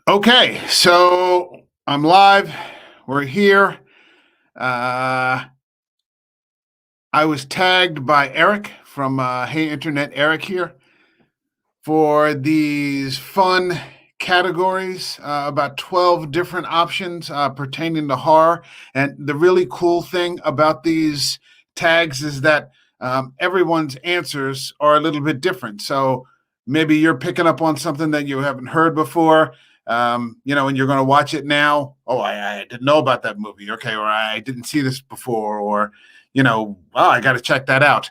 Okay, so I'm live. We're here. Uh, I was tagged by Eric from Hey Internet, Eric here, for these fun categories, about 12 different options pertaining to horror. And the really cool thing about these tags is that everyone's answers are a little bit different. So maybe you're picking up on something that you haven't heard before. And you're going to watch it now. Oh, I didn't know about that movie. Okay, or I didn't see this before, or I got to check that out.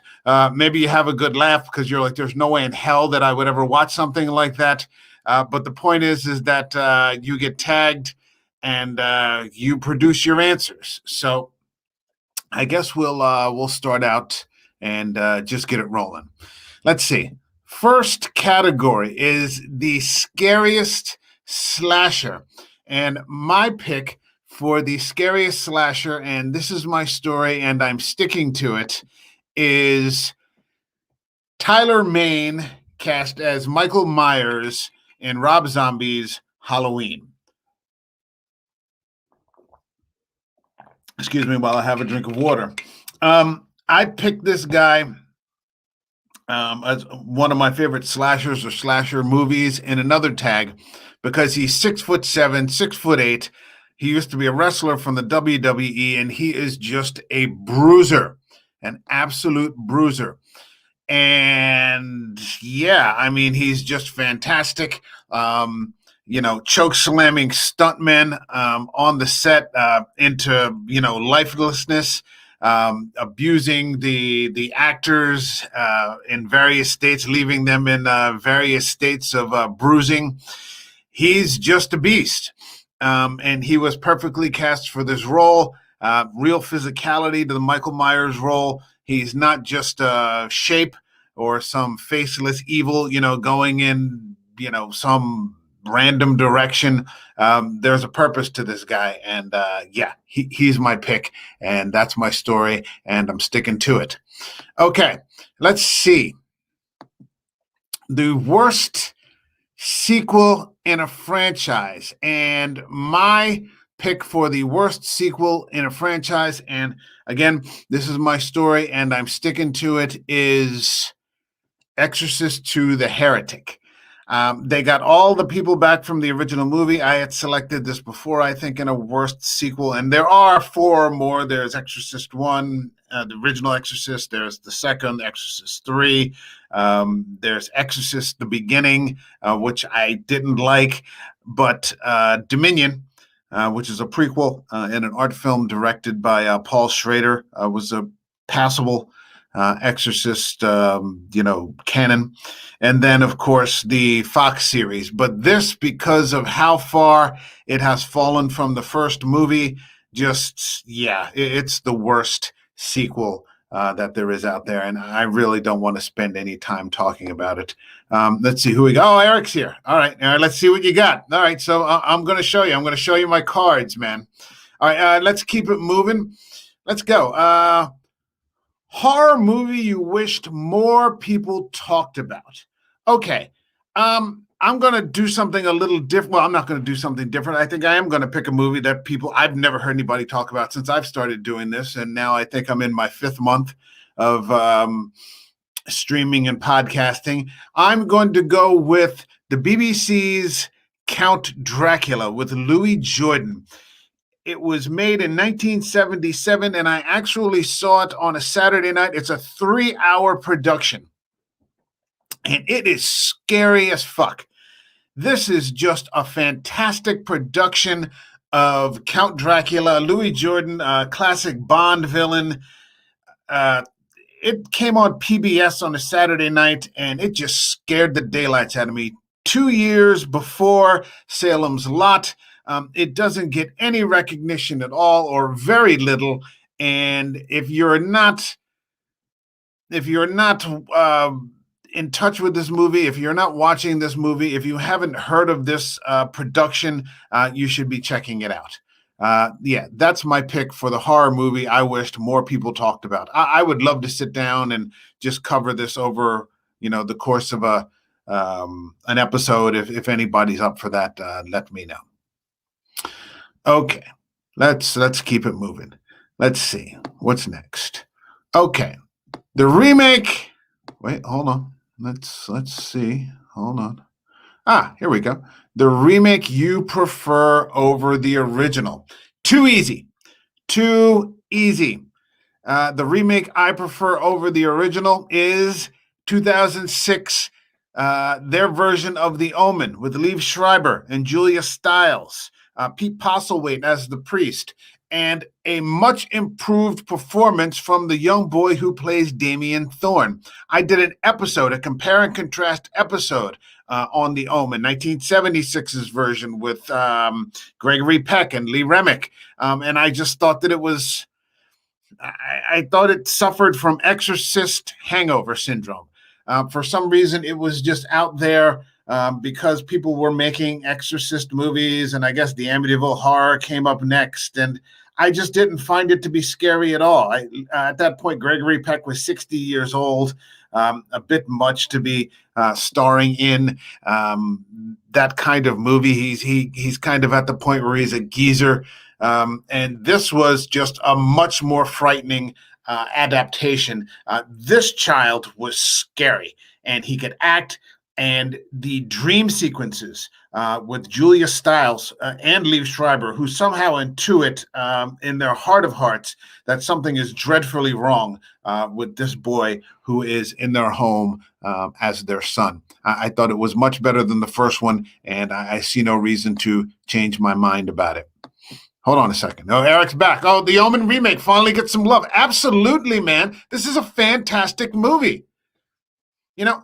Maybe you have a good laugh because you're like, there's no way in hell that I would ever watch something like that. But the point is that you get tagged and you produce your answers. So I guess we'll start out and just get it rolling. Let's see. First category is the scariest slasher. And my pick for the scariest slasher, and this is my story and I'm sticking to it, is Tyler Mayne, cast as Michael Myers in Rob Zombie's Halloween. Excuse me while I have a drink of water. I picked this guy as one of my favorite slashers or slasher movies in another tag because he's 6'7", 6'8". He used to be a wrestler from the WWE, and he is just a bruiser, an absolute bruiser. And yeah, I mean, he's just fantastic. Choke slamming stuntmen on the set into, lifelessness, abusing the actors in various states, leaving them in various states of bruising. He's just a beast. And he was perfectly cast for this role. Real physicality to the Michael Myers role. He's not just a shape or some faceless evil, going in, some random direction. There's a purpose to this guy. And he's my pick. And that's my story. And I'm sticking to it. Okay, let's see. The worst sequel in a franchise. And my pick for the worst sequel in a franchise, and again, this is my story and I'm sticking to it, is Exorcist II: The Heretic. They got all the people back from the original movie. I had selected this before, I think, in a worst sequel, and there are four more. There's Exorcist I, the original Exorcist. There's the second, Exorcist III. There's Exorcist: The Beginning, which I didn't like, but Dominion, which is a prequel in an art film directed by Paul Schrader, was a passable Exorcist, canon. And then, of course, the Fox series. But this, because of how far it has fallen from the first movie, it's the worst sequel that there is out there. And I really don't want to spend any time talking about it. Let's see who we got. Oh, Eric's here. All right. Let's see what you got. All right. So I'm going to show you. I'm going to show you my cards, man. All right. Let's keep it moving. Let's go. Horror movie you wished more people talked about. Okay. I'm going to do something a little different. Well, I'm not going to do something different. I think I am going to pick a movie that I've never heard anybody talk about since I've started doing this. And now I think I'm in my 5th month of streaming and podcasting. I'm going to go with the BBC's Count Dracula with Louis Jordan. It was made in 1977, and I actually saw it on a Saturday night. It's a 3-hour production, and it is scary as fuck. This is just a fantastic production of Count Dracula, Louis Jordan, classic Bond villain. It came on PBS on a Saturday night, and it just scared the daylights out of me. 2 years before Salem's Lot. It doesn't get any recognition at all, or very little. And if you're not in touch with this movie, if you're not watching this movie, if you haven't heard of this production, you should be checking it out. That's my pick for the horror movie I wished more people talked about. I would love to sit down and just cover this over, the course of a an episode. If anybody's up for that, let me know. Okay, let's keep it moving. Let's see what's next. Okay, the remake. Wait, hold on. Let's see. Hold on. Here we go. The remake you prefer over the original. Too easy. Too easy. The remake I prefer over the original is 2006, their version of The Omen with Liev Schreiber and Julia Stiles, Pete Postlethwaite as the priest, and a much improved performance from the young boy who plays Damien Thorne. I did an episode, a compare and contrast episode on The Omen, 1976's version with Gregory Peck and Lee Remick, and I just thought that it was... I thought it suffered from Exorcist hangover syndrome. For some reason, it was just out there because people were making Exorcist movies, and I guess the Amityville Horror came up next, and I just didn't find it to be scary at all. At that point, Gregory Peck was 60 years old, a bit much to be starring in that kind of movie. He's kind of at the point where he's a geezer. And this was just a much more frightening adaptation. This child was scary, and he could act, and the dream sequences with Julia Stiles and Liev Schreiber, who somehow intuit in their heart of hearts that something is dreadfully wrong with this boy who is in their home as their son. I thought it was much better than the first one, and I see no reason to change my mind about it. Hold on a second. Oh, Eric's back. Oh, the Omen remake finally gets some love. Absolutely, man. This is a fantastic movie. You know,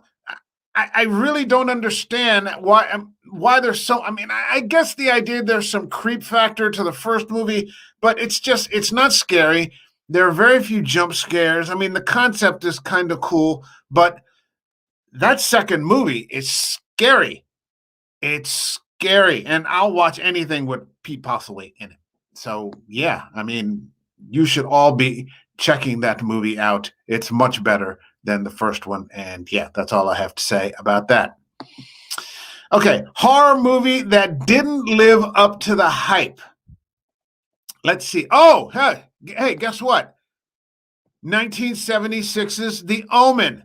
I really don't understand why there's so... I mean, I guess the idea there's some creep factor to the first movie, but it's not scary. There are very few jump scares. I mean, the concept is kind of cool, but that second movie is scary. It's scary, and I'll watch anything with Pete Postlethwaite in it. So, yeah, I mean, you should all be checking that movie out. It's much better than the first one. And, yeah, that's all I have to say about that. Okay, horror movie that didn't live up to the hype. Let's see. Oh, hey, guess what? 1976's The Omen.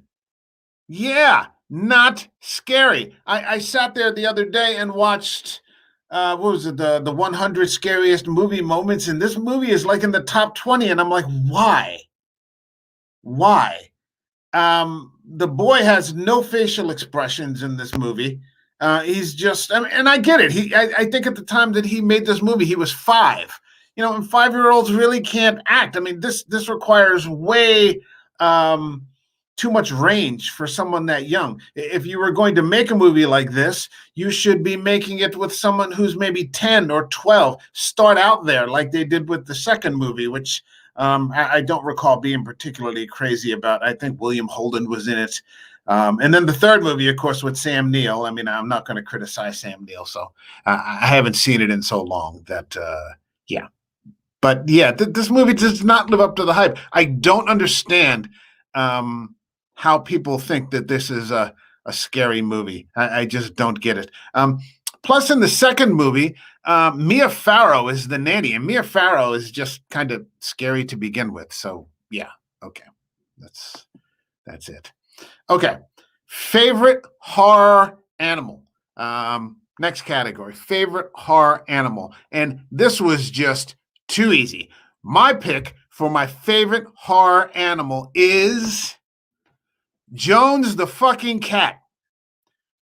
Yeah, not scary. I sat there the other day and watched... what was it? The 100 scariest movie moments, and this movie is like in the top 20, and I'm like, why? The boy has no facial expressions in this movie. He's just, and I get it. I think at the time that he made this movie, he was 5. You know, and 5-year-olds really can't act. I mean, this requires way too much range for someone that young. If you were going to make a movie like this, you should be making it with someone who's maybe 10 or 12. Start out there like they did with the second movie, which I don't recall being particularly crazy about. I think William Holden was in it. And then the third movie, of course, with Sam Neill. I mean, I'm not going to criticize Sam Neill, so I haven't seen it in so long that, yeah. But yeah, this movie does not live up to the hype. I don't understand how people think that this is a scary movie. I just don't get it. Plus, in the second movie, Mia Farrow is the nanny, and Mia Farrow is just kind of scary to begin with. So, yeah, okay. That's it. Okay. Favorite horror animal. Next category, favorite horror animal. And this was just too easy. My pick for my favorite horror animal is Jones the fucking cat.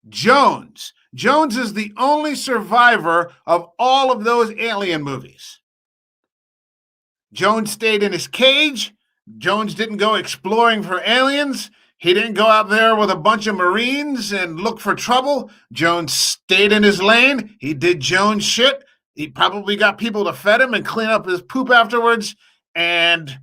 Jones. Jones is the only survivor of all of those alien movies. Jones stayed in his cage. Jones didn't go exploring for aliens. He didn't go out there with a bunch of Marines and look for trouble. Jones stayed in his lane. He did Jones shit. He probably got people to fed him and clean up his poop afterwards. And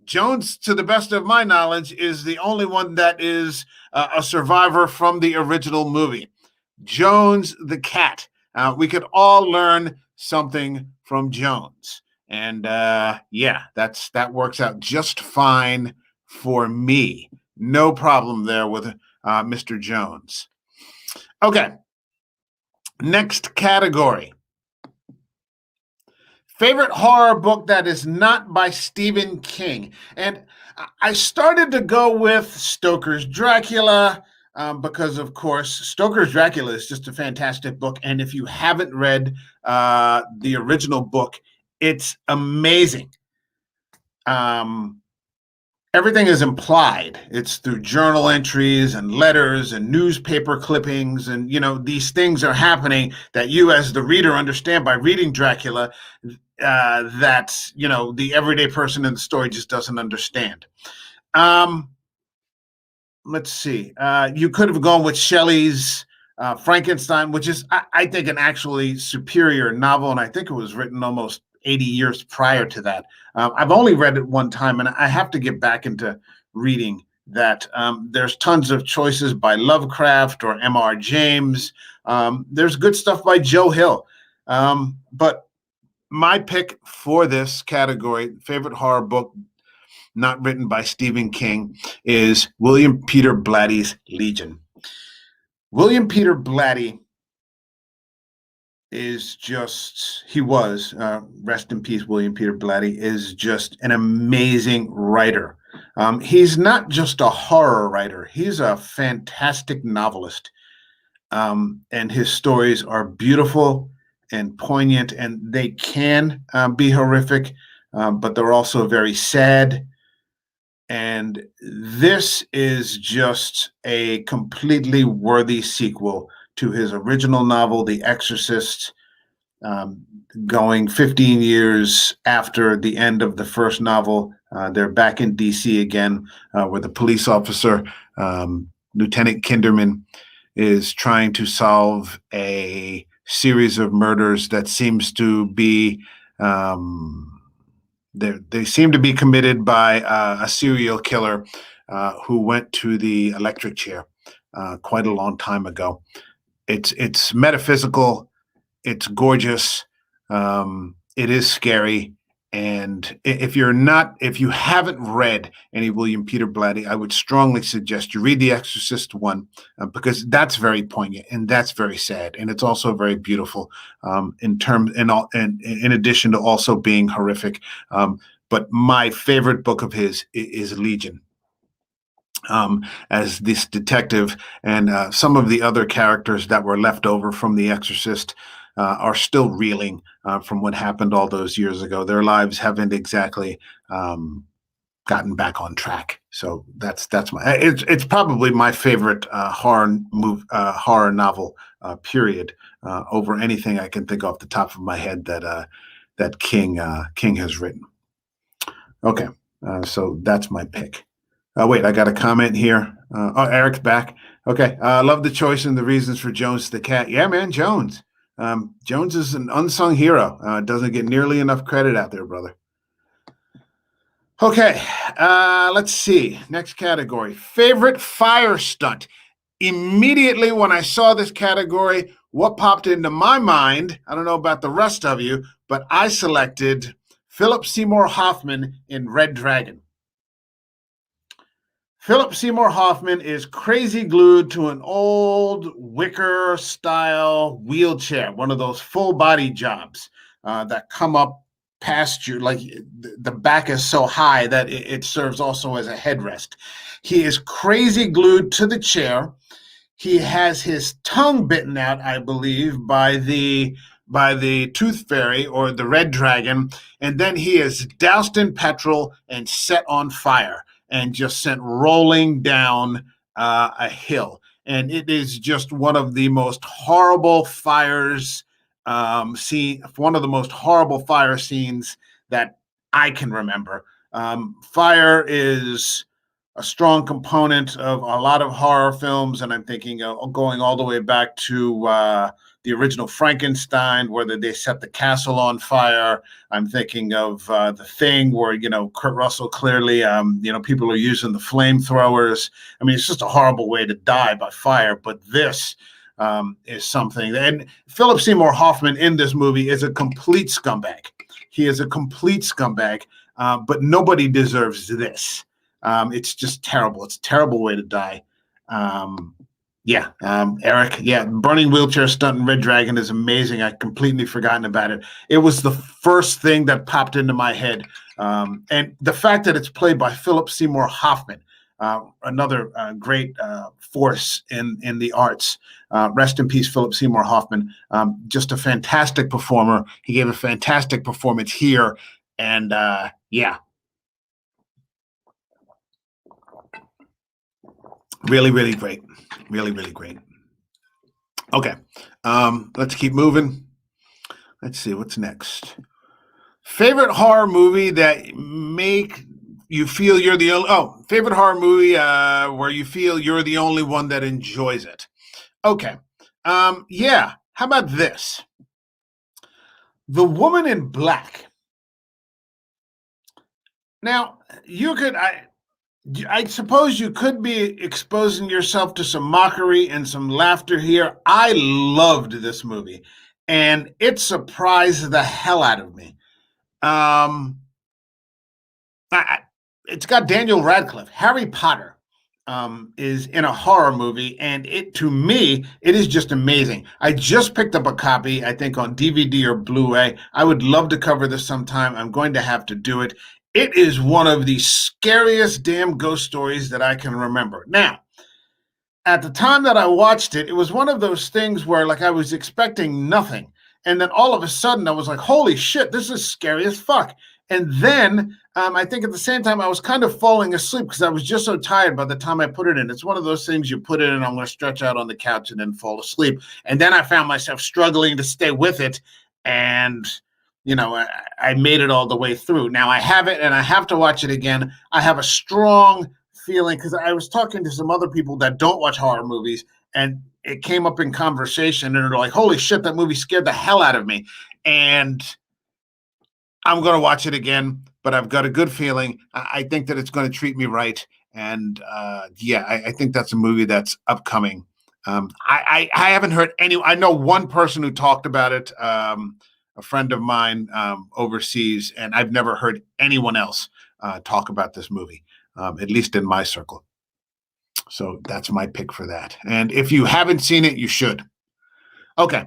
Jones, to the best of my knowledge, is the only one that is a survivor from the original movie. Jones the cat. We could all learn something from Jones. And yeah, that works out just fine for me. No problem there with Mr. Jones. Okay. Next category. Favorite horror book that is not by Stephen King. And I started to go with Stoker's Dracula because, of course, Stoker's Dracula is just a fantastic book. And if you haven't read the original book, it's amazing. Everything is implied. It's through journal entries and letters and newspaper clippings. And, these things are happening that you, as the reader, understand by reading Dracula that, the everyday person in the story just doesn't understand. Let's see. You could have gone with Shelley's Frankenstein, which is, I think, an actually superior novel. And I think it was written almost 80 years prior to that. I've only read it one time, and I have to get back into reading that. There's tons of choices by Lovecraft or M.R. James. There's good stuff by Joe Hill. But my pick for this category, favorite horror book not written by Stephen King, is William Peter Blatty's Legion. William Peter Blatty is just, he was, rest in peace, William Peter Blatty, is just an amazing writer. He's not just a horror writer, he's a fantastic novelist. And his stories are beautiful and poignant, and they can be horrific, but they're also very sad. And this is just a completely worthy sequel to his original novel, The Exorcist, going 15 years after the end of the first novel. They're back in D.C. again, where the police officer, Lieutenant Kinderman, is trying to solve a series of murders that seems to be they seem to be committed by a serial killer who went to the electric chair quite a long time ago. It's metaphysical. It's gorgeous. It is scary. And if you haven't read any William Peter Blatty, I would strongly suggest you read The Exorcist one because that's very poignant and that's very sad, and it's also very beautiful in addition to also being horrific. But my favorite book of his is Legion. As this detective and some of the other characters that were left over from The Exorcist are still reeling from what happened all those years ago. Their lives haven't exactly gotten back on track. So that's it's probably my favorite horror novel period over anything I can think off the top of my head that King has written. Okay, so that's my pick. Wait, I got a comment here. Eric's back. Okay, love the choice and the reasons for Jones the cat. Yeah, man, Jones. Jones is an unsung hero. Doesn't get nearly enough credit out there, brother. Okay, let's see. Next category. Favorite fire stunt. Immediately when I saw this category, what popped into my mind, I don't know about the rest of you, but I selected Philip Seymour Hoffman in Red Dragon. Philip Seymour Hoffman is crazy glued to an old wicker style wheelchair, one of those full body jobs that come up past you. Like the back is so high that it serves also as a headrest. He is crazy glued to the chair. He has his tongue bitten out, I believe, by the tooth fairy or the red dragon, and then he is doused in petrol and set on fire and just sent rolling down a hill. And it is just one of the most horrible fires one of the most horrible fire scenes that I can remember. Fire is a strong component of a lot of horror films, and I'm thinking of going all the way back to the original Frankenstein, where they set the castle on fire. I'm thinking of The Thing, where Kurt Russell clearly, people are using the flamethrowers. I mean, it's just a horrible way to die by fire. But this is something. And Philip Seymour Hoffman in this movie is a complete scumbag. He is a complete scumbag, but nobody deserves this. It's just terrible. It's a terrible way to die. Yeah, Eric. Yeah, Burning Wheelchair Stunt and Red Dragon is amazing. I completely forgotten about it. It was the first thing that popped into my head, and the fact that it's played by Philip Seymour Hoffman, another great force in the arts. Rest in peace, Philip Seymour Hoffman. Just a fantastic performer. He gave a fantastic performance here, and yeah, really, really great. Really, really great. Okay, let's keep moving. Let's see what's next. Favorite horror movie that make you feel you're the only. Oh, favorite horror movie where you feel you're the only one that enjoys it. Okay, yeah. How about this? The Woman in Black. Now you could. I suppose you could be exposing yourself to some mockery and some laughter here. I loved this movie, and it surprised the hell out of me. Um, I, it's got Daniel Radcliffe. Harry Potter is in a horror movie, and it to me it is just amazing. I just picked up a copy, I think on DVD or Blu-ray. I would love to cover this sometime. I'm going to have to do it. It is one of the scariest damn ghost stories that I can remember. Now, at the time that I watched it, it was one of those things where like I was expecting nothing. And then all of a sudden I was like, holy shit, this is scary as fuck. And then I think at the same time I was kind of falling asleep because I was just so tired by the time I put it in. It's one of those things you put it in, I'm going to stretch out on the couch and then fall asleep. And then I found myself struggling to stay with it. And, I made it all the way through. Now I have it and I have to watch it again. I have a strong feeling because I was talking to some other people that don't watch horror movies, and it came up in conversation, and they're like, "Holy shit, that movie scared the hell out of me!" And I'm going to watch it again, but I've got a good feeling. I think that it's going to treat me right, and yeah, I think that's a movie that's upcoming. I haven't heard any. I know one person who talked about it, a friend of mine overseas, and I've never heard anyone else talk about this movie, at least in my circle. So that's my pick for that. And if you haven't seen it, you should. Okay.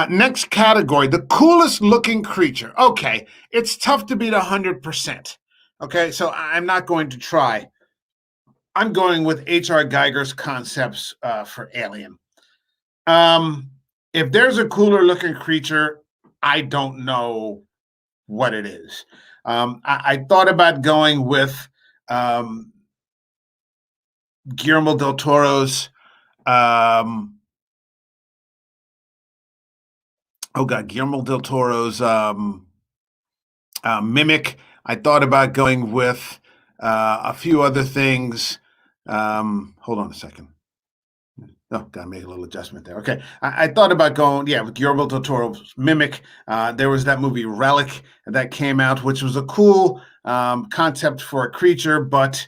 Next category, the coolest looking creature. Okay. It's tough to beat 100%. Okay. So I'm not going to try. I'm going with H.R. Geiger's concepts for Alien. If there's a cooler looking creature, I don't know what it is. I thought about going with Guillermo del Toro's Guillermo del Toro's Mimic. I thought about going with a few other things. Hold on a second. Oh, gotta make a little adjustment there. Okay, I thought about going, with Guillermo del Toro's Mimic. There was that movie Relic that came out, which was a cool concept for a creature, but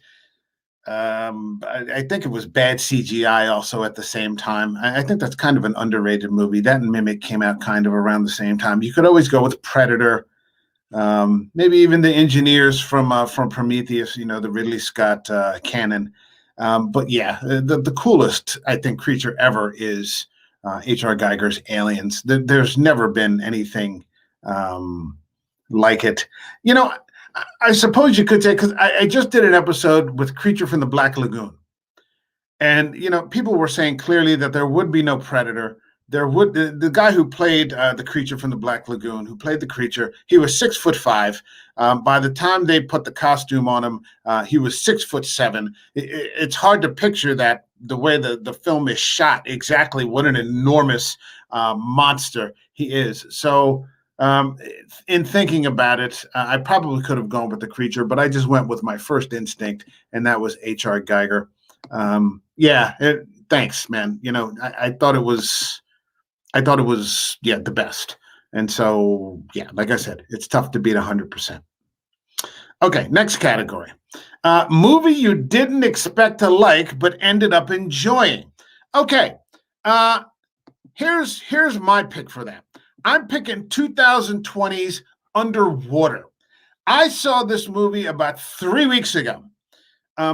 I think it was bad CGI also at the same time. I think that's kind of an underrated movie. That and Mimic came out kind of around the same time. You could always go with Predator, maybe even the engineers from Prometheus, the Ridley Scott canon. But yeah, the coolest, I think, creature ever is H.R. Geiger's Aliens. There's never been anything like it. I suppose you could say, because I just did an episode with Creature from the Black Lagoon. And, people were saying clearly that there would be no Predator. There would the guy who played the Creature from the Black Lagoon, who played the creature, he was 6'5". By the time they put the costume on him, he was 6'7". It's hard to picture that the way the film is shot, exactly what an enormous monster he is. So in thinking about it, I probably could have gone with the creature, but I just went with my first instinct, and that was H.R. Geiger. Thanks, man. I thought it was the best. And so, like I said, it's tough to beat 100%. Okay, next category. Movie you didn't expect to like, but ended up enjoying. Okay, here's my pick for that. I'm picking 2020's Underwater. I saw this movie about 3 weeks ago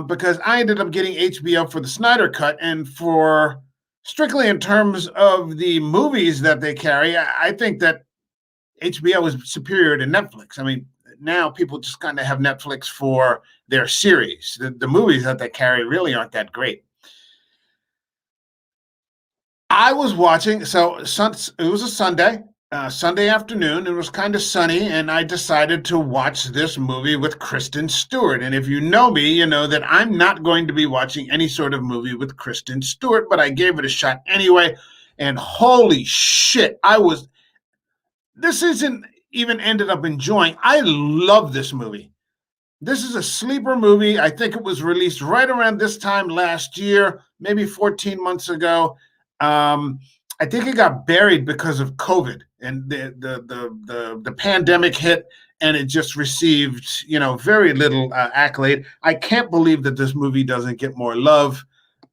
because I ended up getting HBO for the Snyder Cut, and for strictly in terms of the movies that they carry, I think that HBO is superior to Netflix. I mean, now people just kind of have Netflix for their series. The movies that they carry really aren't that great. I was watching, it was a Sunday afternoon. It was kind of sunny, and I decided to watch this movie with Kristen Stewart. And if you know me, you know that I'm not going to be watching any sort of movie with Kristen Stewart, but I gave it a shot anyway. And holy shit, this isn't even ended up enjoying. I love this movie. This is a sleeper movie. I think it was released right around this time last year, maybe 14 months ago. I think it got buried because of COVID and the pandemic hit, and it just received very little accolade. I can't believe that this movie doesn't get more love.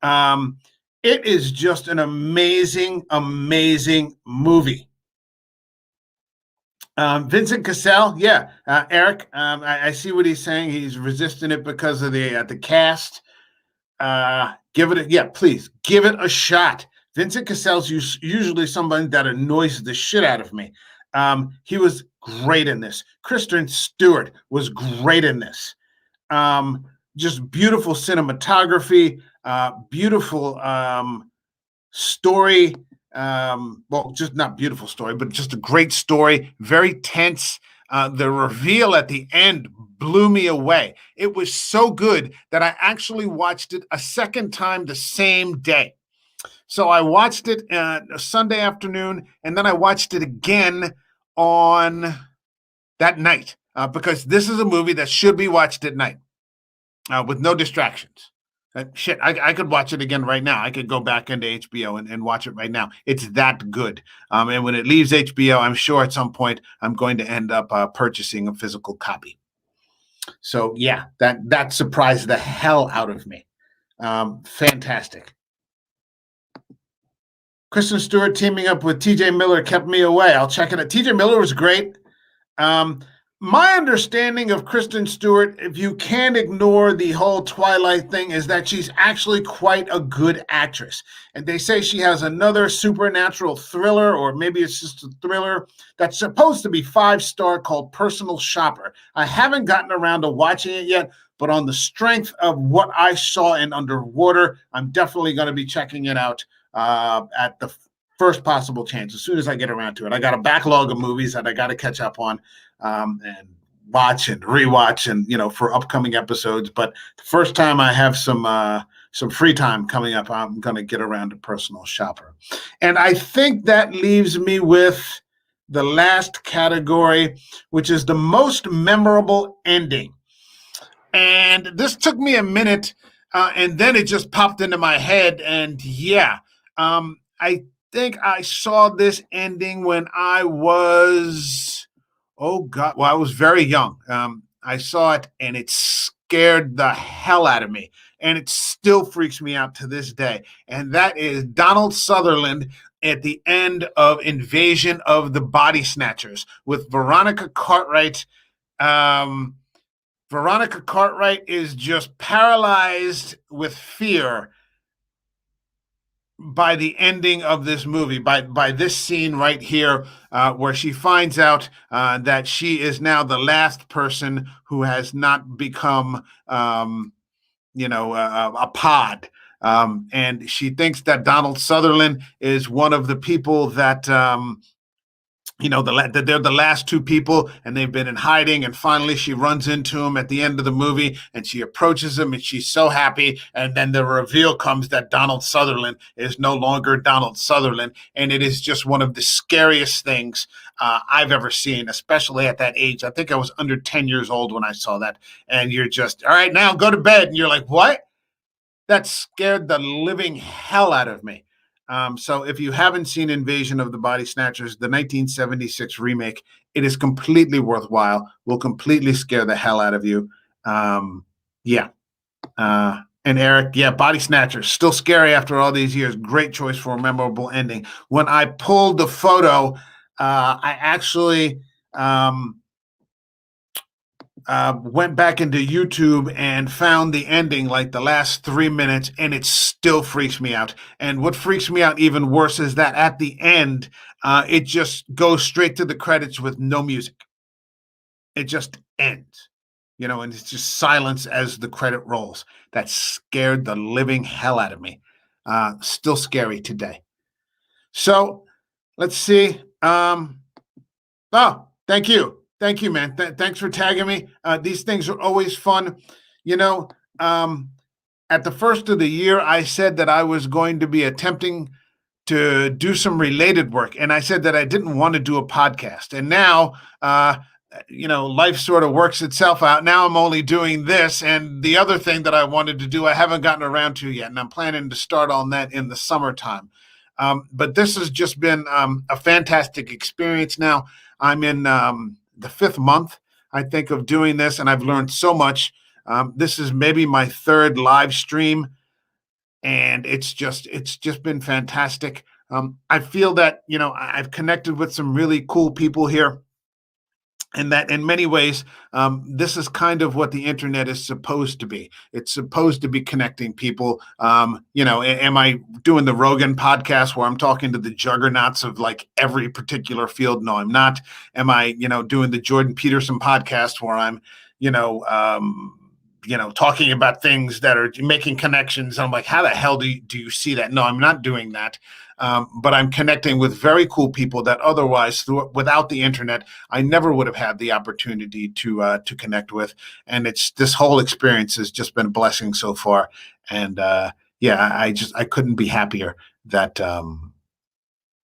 It is just an amazing, amazing movie. Vincent Cassell, yeah, Eric. I see what he's saying. He's resisting it because of the cast. Please give it a shot. Vincent Cassell's usually somebody that annoys the shit out of me. He was great in this. Kristen Stewart was great in this. Just beautiful cinematography, beautiful story. Just not beautiful story, but just a great story, very tense. The reveal at the end blew me away. It was so good that I actually watched it a second time the same day. So I watched it a Sunday afternoon, and then I watched it again on that night because this is a movie that should be watched at night with no distractions. I could watch it again right now. I could go back into HBO and watch it right now. It's that good. And when it leaves HBO, I'm sure at some point I'm going to end up purchasing a physical copy. So yeah, that surprised the hell out of me. Fantastic. Kristen Stewart teaming up with TJ Miller kept me away. I'll check it out. TJ Miller was great. My understanding of Kristen Stewart, if you can't ignore the whole Twilight thing, is that she's actually quite a good actress. And they say she has another supernatural thriller, or maybe it's just a thriller, that's supposed to be 5-star called Personal Shopper. I haven't gotten around to watching it yet, but on the strength of what I saw in Underwater, I'm definitely going to be checking it out at the first possible chance, as soon as I get around to it. I got a backlog of movies that I got to catch up on and watch and rewatch, and for upcoming episodes. But the first time I have some free time coming up, I'm going to get around to Personal Shopper. And I think that leaves me with the last category, which is the most memorable ending. And this took me a minute, and then it just popped into my head. And yeah, I think I saw this ending when I was, oh God, well, I was very young. I saw it, and it scared the hell out of me. And it still freaks me out to this day. And that is Donald Sutherland at the end of Invasion of the Body Snatchers with Veronica Cartwright. Veronica Cartwright is just paralyzed with fear by the ending of this movie, by this scene right here, where she finds out that she is now the last person who has not become, a pod. And she thinks that Donald Sutherland is one of the people that that they're the last two people, and they've been in hiding. And finally, she runs into him at the end of the movie, and she approaches him, and she's so happy. And then the reveal comes that Donald Sutherland is no longer Donald Sutherland, and it is just one of the scariest things I've ever seen, especially at that age. I think I was under 10 years old when I saw that. And you're just, all right, now go to bed. And you're like, what? That scared the living hell out of me. So if you haven't seen Invasion of the Body Snatchers, the 1976 remake, it is completely worthwhile, will completely scare the hell out of you. Yeah. And Eric, yeah, Body Snatchers, still scary after all these years. Great choice for a memorable ending. When I pulled the photo, I actually went back into YouTube and found the ending, like the last 3 minutes, and it still freaks me out. And what freaks me out even worse is that at the end, it just goes straight to the credits with no music. It just ends, and it's just silence as the credit rolls. That scared the living hell out of me. Still scary today. So let's see. Oh, thank you. Thank you, man. Thanks for tagging me. These things are always fun. You know, um, at the first of the year, I said that I was going to be attempting to do some related work. And I said that I didn't want to do a podcast. And now, life sort of works itself out. Now I'm only doing this. And the other thing that I wanted to do, I haven't gotten around to yet. And I'm planning to start on that in the summertime. But this has just been a fantastic experience now. I'm in the 5th month, I think, of doing this, and I've learned so much. This is maybe my 3rd live stream, and it's just been fantastic. I feel that I've connected with some really cool people here, and that in many ways, this is kind of what the internet is supposed to be. It's supposed to be connecting people. Am I doing the Rogan podcast where I'm talking to the juggernauts of like every particular field? No, I'm not. Am I, doing the Jordan Peterson podcast where I'm, talking about things that are making connections? I'm like, how the hell do you see that? No, I'm not doing that. But I'm connecting with very cool people that otherwise, without the internet, I never would have had the opportunity to connect with. And this whole experience has just been a blessing so far. And I couldn't be happier that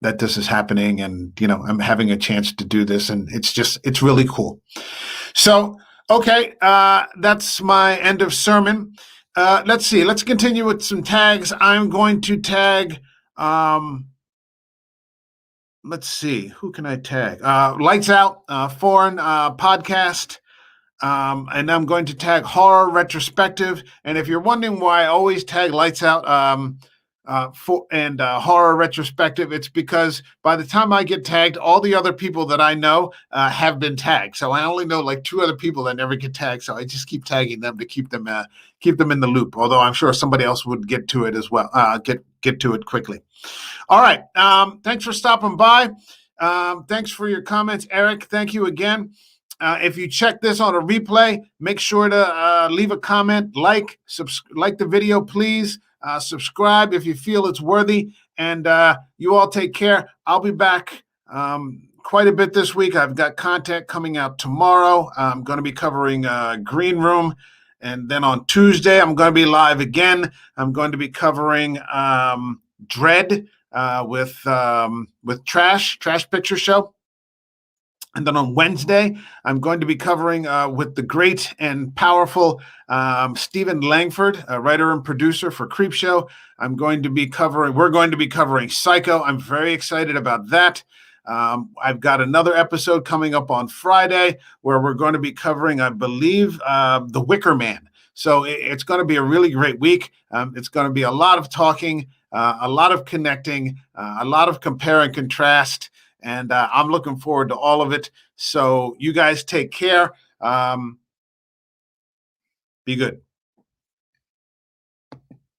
that this is happening, and I'm having a chance to do this, and it's really cool. So okay, that's my end of sermon. Let's see. Let's continue with some tags. I'm going to tag. Let's see. Who can I tag? Lights Out, foreign podcast. And I'm going to tag Horror Retrospective. And if you're wondering why I always tag Lights Out Horror Retrospective, it's because by the time I get tagged, all the other people that I know have been tagged. So I only know like 2 other people that never get tagged. So I just keep tagging them to keep them in the loop. Although I'm sure somebody else would get to it as well. Get to it quickly. All right. Thanks for stopping by. Thanks for your comments, Eric. Thank you again. If you check this on a replay, make sure to leave a comment, like the video, please. Subscribe if you feel it's worthy. And you all take care. I'll be back quite a bit this week. I've got content coming out tomorrow. I'm going to be covering Green Room. And then on Tuesday, I'm going to be live again. I'm going to be covering Dread with Trash Picture Show. And then on Wednesday, I'm going to be covering with the great and powerful Stephen Langford, a writer and producer for Creepshow. We're going to be covering Psycho. I'm very excited about that. I've got another episode coming up on Friday where we're going to be covering, I believe, The Wicker Man. So it's going to be a really great week. It's going to be a lot of talking, a lot of connecting, a lot of compare and contrast. And I'm looking forward to all of it. So you guys take care. Be good.